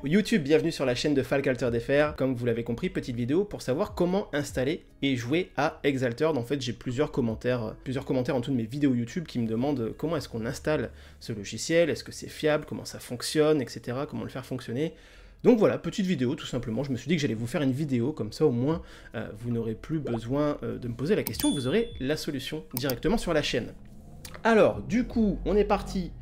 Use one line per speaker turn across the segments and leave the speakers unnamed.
Yo YouTube, bienvenue sur la chaîne de FalkAlterdFR. Comme vous l'avez compris, petite vidéo pour savoir comment installer et jouer à Exalted. En fait, j'ai plusieurs commentaires en toutes mes vidéos YouTube qui me demandent comment est-ce qu'on installe ce logiciel, est-ce que c'est fiable, comment ça fonctionne, etc. Comment le faire fonctionner. Donc voilà, petite vidéo tout simplement, je me suis dit que j'allais vous faire une vidéo, comme ça au moins vous n'aurez plus besoin de me poser la question, vous aurez la solution directement sur la chaîne. Alors, du coup, on est parti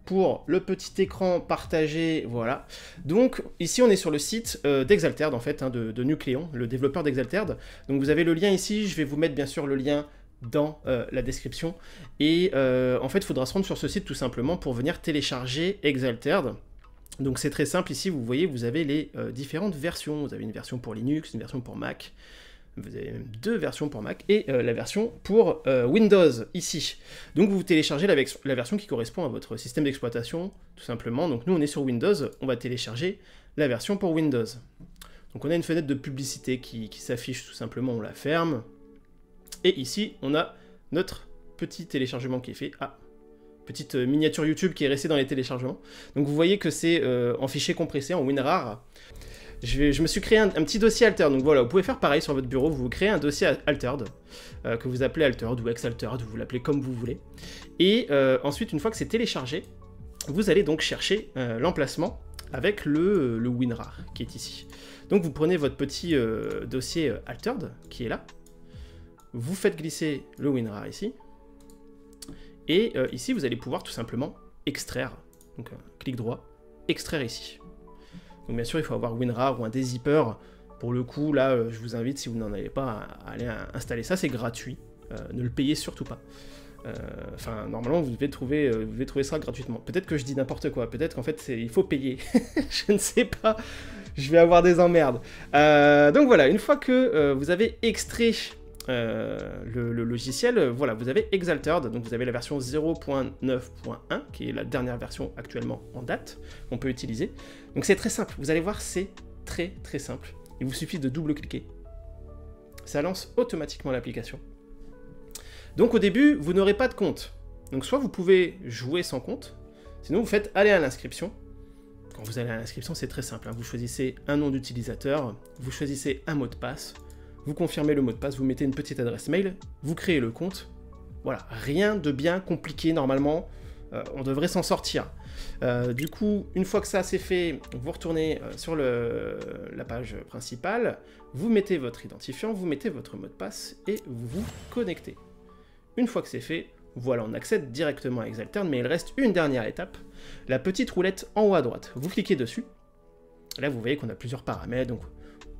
pour le petit écran partagé, voilà. Donc ici on est sur le site d'Exalted en fait, hein, de Nucleon, le développeur d'Exalted. Donc vous avez le lien ici, je vais vous mettre bien sûr le lien dans la description. Et en fait il faudra se rendre sur ce site tout simplement pour venir télécharger Exalted. Donc c'est très simple, ici vous voyez, vous avez les différentes versions. Vous avez une version pour Linux, une version pour Mac. Vous avez même deux versions pour Mac et la version pour Windows, ici. Donc vous téléchargez la version qui correspond à votre système d'exploitation, tout simplement. Donc nous on est sur Windows, on va télécharger la version pour Windows. Donc on a une fenêtre de publicité qui s'affiche tout simplement, on la ferme. Et ici on a notre petit téléchargement qui est fait. Ah, petite miniature YouTube qui est restée dans les téléchargements. Donc vous voyez que c'est en fichier compressé, en WinRAR. Je me suis créé un petit dossier Altered, donc voilà, vous pouvez faire pareil sur votre bureau, vous créez un dossier Altered, que vous appelez Altered ou Exalted, vous l'appelez comme vous voulez. Et ensuite, une fois que c'est téléchargé, vous allez donc chercher l'emplacement avec le WinRAR qui est ici. Donc vous prenez votre petit dossier Altered qui est là, vous faites glisser le WinRAR ici, et ici vous allez pouvoir tout simplement extraire, donc clic droit, extraire ici. Donc bien sûr, il faut avoir WinRAR ou un dézipper. Pour le coup, là, je vous invite, si vous n'en avez pas, à aller installer ça. C'est gratuit. Ne le payez surtout pas. Enfin, normalement, vous devez trouver ça gratuitement. Peut-être que je dis n'importe quoi. Peut-être qu'en fait, il faut payer. Je ne sais pas. Je vais avoir des emmerdes. Donc voilà, une fois que vous avez extrait le logiciel, voilà, vous avez Exalted, donc vous avez la version 0.9.1 qui est la dernière version actuellement en date qu'on peut utiliser. Donc c'est très simple, vous allez voir, c'est très simple. Il vous suffit de double-cliquer, ça lance automatiquement l'application. Donc au début, vous n'aurez pas de compte. Donc soit vous pouvez jouer sans compte, sinon vous faites aller à l'inscription. Quand vous allez à l'inscription, c'est très simple, hein. Vous choisissez un nom d'utilisateur, vous choisissez un mot de passe, vous confirmez le mot de passe, vous mettez une petite adresse mail, vous créez le compte. Voilà, rien de bien compliqué normalement, on devrait s'en sortir. Du coup, une fois que ça c'est fait, vous retournez sur la page principale, vous mettez votre identifiant, vous mettez votre mot de passe et vous vous connectez. Une fois que c'est fait, voilà, on accède directement à Exalted, mais il reste une dernière étape, la petite roulette en haut à droite. Vous cliquez dessus, là vous voyez qu'on a plusieurs paramètres, donc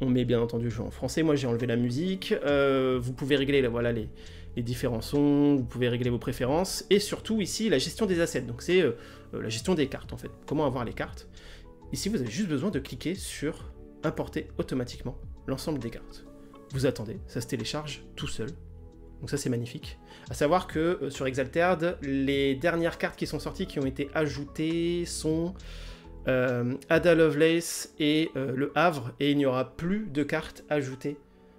on met bien entendu le jeu en français, moi j'ai enlevé la musique, vous pouvez régler voilà, les différents sons, vous pouvez régler vos préférences, et surtout ici la gestion des assets, donc c'est la gestion des cartes en fait, comment avoir les cartes. Ici vous avez juste besoin de cliquer sur importer automatiquement l'ensemble des cartes. Vous attendez, ça se télécharge tout seul, donc ça c'est magnifique. À savoir que sur Exalted, les dernières cartes qui sont sorties, qui ont été ajoutées sont Ada Lovelace et Le Havre, et il n'y aura plus de cartes ajoutées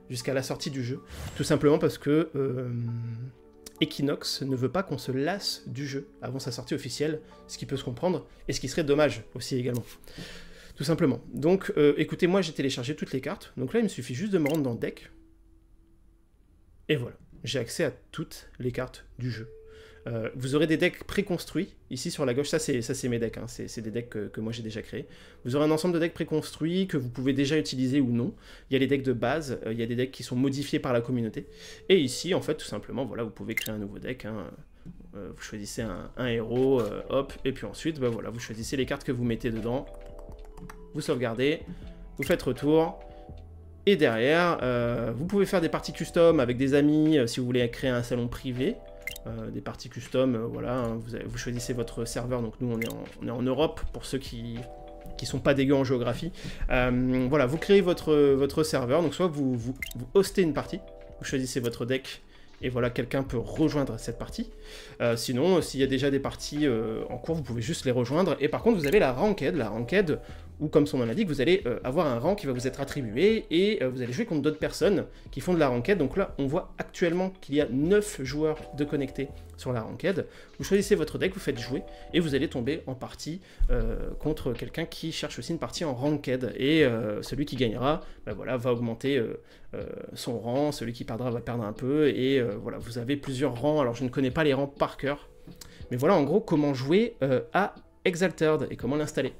jusqu'à la sortie du jeu, tout simplement parce que Equinox ne veut pas qu'on se lasse du jeu avant sa sortie officielle, ce qui peut se comprendre, et ce qui serait dommage aussi également, tout simplement. Donc écoutez, moi j'ai téléchargé toutes les cartes, donc là il me suffit juste de me rendre dans Deck, et voilà, j'ai accès à toutes les cartes du jeu. Vous aurez des decks préconstruits, ici sur la gauche, ça c'est mes decks, hein. C'est des decks que moi j'ai déjà créés. Vous aurez un ensemble de decks préconstruits que vous pouvez déjà utiliser ou non. Il y a les decks de base, il y a des decks qui sont modifiés par la communauté. Et ici, en fait, tout simplement, voilà, vous pouvez créer un nouveau deck, hein. Vous choisissez un héros, hop, et puis ensuite, bah, voilà, vous choisissez les cartes que vous mettez dedans, vous sauvegardez, vous faites retour, et derrière, vous pouvez faire des parties custom avec des amis, si vous voulez créer un salon privé. Des parties custom, voilà, hein, vous choisissez votre serveur, donc nous on est en Europe, pour ceux qui sont pas dégueux en géographie. Voilà, vous créez votre serveur, donc soit vous hostez une partie, vous choisissez votre deck, et voilà, quelqu'un peut rejoindre cette partie. Sinon, s'il y a déjà des parties en cours, vous pouvez juste les rejoindre, et par contre vous avez la ranked où comme son nom l'indique, vous allez avoir un rang qui va vous être attribué, et vous allez jouer contre d'autres personnes qui font de la ranked. Donc là, on voit actuellement qu'il y a 9 joueurs de connectés sur la ranked. Vous choisissez votre deck, vous faites jouer, et vous allez tomber en partie contre quelqu'un qui cherche aussi une partie en ranked, et celui qui gagnera, bah voilà, va augmenter son rang, celui qui perdra va perdre un peu, et voilà, vous avez plusieurs rangs. Alors je ne connais pas les rangs par cœur, mais voilà en gros comment jouer à Exalted et comment l'installer.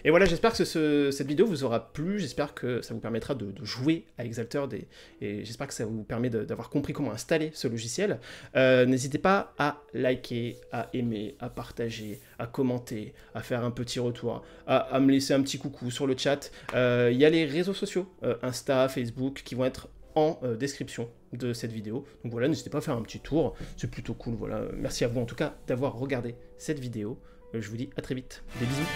Et voilà, j'espère que cette vidéo vous aura plu, j'espère que ça vous permettra de jouer à Exalted, et j'espère que ça vous permet d'avoir compris comment installer ce logiciel. N'hésitez pas à liker, à aimer, à partager, à commenter, à faire un petit retour, à me laisser un petit coucou sur le chat. Il y a les réseaux sociaux, Insta, Facebook, qui vont être en description de cette vidéo. Donc voilà, n'hésitez pas à faire un petit tour, c'est plutôt cool. Voilà, merci à vous en tout cas d'avoir regardé cette vidéo. Je vous dis à très vite. Des bisous.